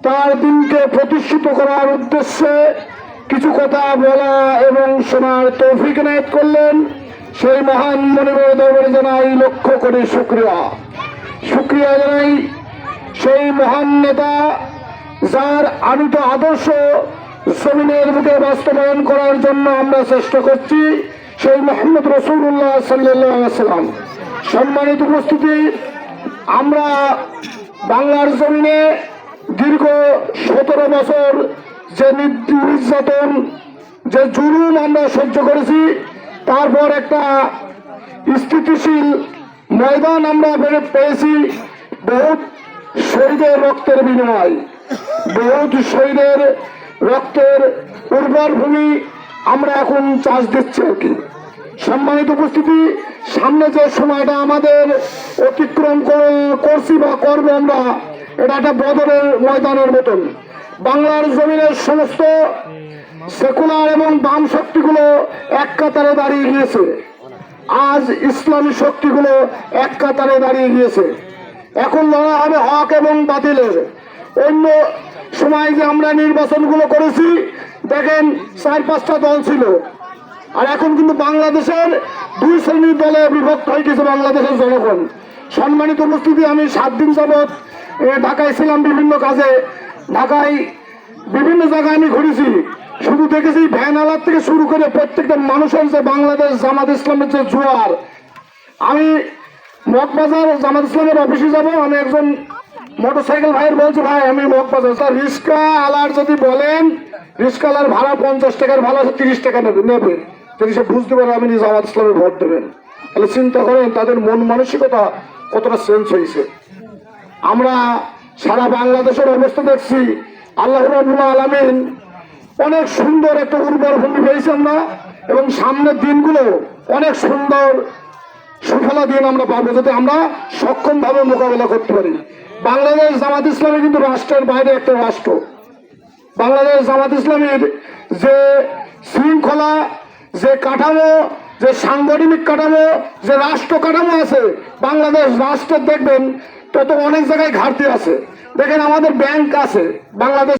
তার দিনকে প্রতিষ্ঠিত করার উদ্দেশ্যে কিছু কথা বলা এবং শোনার তৌফিক এনায়েত করলেন। সেই মহান মনিবের দরবারে জানাই লক্ষ করে শুকরিয়া জানাই সেই মহান নেতা যার আনিত আদর্শ জমিনের বুকে বাস্তবায়ন করার জন্য আমরা চেষ্টা করছি, সেই মুহাম্মদ রাসূলুল্লাহ সাল্লাল্লাহু আলাইহি ওয়াসাল্লাম। সম্মানিত উপস্থিতি, আমরা বাংলার জমিনে দীর্ঘ 17 বছর যে নির্যাতন, যে জুলুম আমরা সহ্য করেছি, তারপর একটা স্থিতিশীল ময়দান আমরা পেয়েছি। বহুত শহীদের রক্তের বিনিময়, বহুত শহীদের রক্তের উর্বর ভূমি আমরা এখন চাষ দিচ্ছি আর কি। সম্মানিত উপস্থিতি, সামনে যে সময়টা আমাদের অতিক্রম করছি বা করবো আমরা, এটা একটা বদরের ময়দানের মতন। বাংলার জমিনের সমস্ত সেকুলার এবং বাম শক্তিগুলো এক কাতারে দাঁড়িয়ে গিয়েছে। আজ ইসলামী শক্তিগুলো এক কাতারে দাঁড়িয়ে গিয়েছে। এখন লড়া হবে হক এবং বাতিলের। অন্য সময় যে আমরা নির্বাচনগুলো করেছি, দেখেন 4-5টা দল ছিল, আর এখন কিন্তু বাংলাদেশের 2 শ্রেণীর দলে বিভক্ত হয়ে গেছে বাংলাদেশের জনগণ। সম্মানিত উপস্থিতি, আমি 7 দিন যাবৎ ঢাকায় ছিলাম বিভিন্ন কাজে। ঢাকায় বিভিন্ন জায়গায় আমি ঘুরেছি, শুধু দেখেছি ভ্যান আলার থেকে শুরু করে প্রত্যেকটা মানুষের যে বাংলাদেশ জামাত ইসলামের যে জোয়ার। আমি মগবাজার জামাত ইসলামের অফিসে যাব, আমি একজন মোটরসাইকেল ভাইয়ের বলছি, ভাই আমি মগবাজার, স্যার রিক্সা আলার যদি বলেন রিক্সা আলার ভাড়া 50 টাকার ভাড়া 30 টাকা নেবে, যদি সে বুঝতে পারে আমি জামাত ইসলামের ভোট দেবেন। তাহলে চিন্তা করেন তাদের মন মানসিকতা কতটা চেঞ্জ হয়েছে। আমরা সারা বাংলাদেশের অবস্থা দেখছি, আল্লাহ রাব্বুল আলামিন অনেক সুন্দর একটা উর্বর ভূমি পেয়েছি আমরা, এবং সামনের দিনগুলো অনেক সুন্দর সুফলা দিন আমরা পাবো, যাতে আমরা সক্ষমভাবে মোকাবেলা করতে পারি। বাংলাদেশ জামাত ইসলামী কিন্তু রাষ্ট্রের বাইরে একটা রাষ্ট্র। বাংলাদেশ জামাত ইসলামীর যে শৃঙ্খলা, যে কাঠামো, যে সাংগঠনিক কাঠামো, যে রাষ্ট্র কাঠামো আছে, বাংলাদেশ রাষ্ট্রের দেখবেন তত অনেক জায়গায় ঘাটতি আছে। দেখেন আমাদের ব্যাংক আছে বাংলাদেশ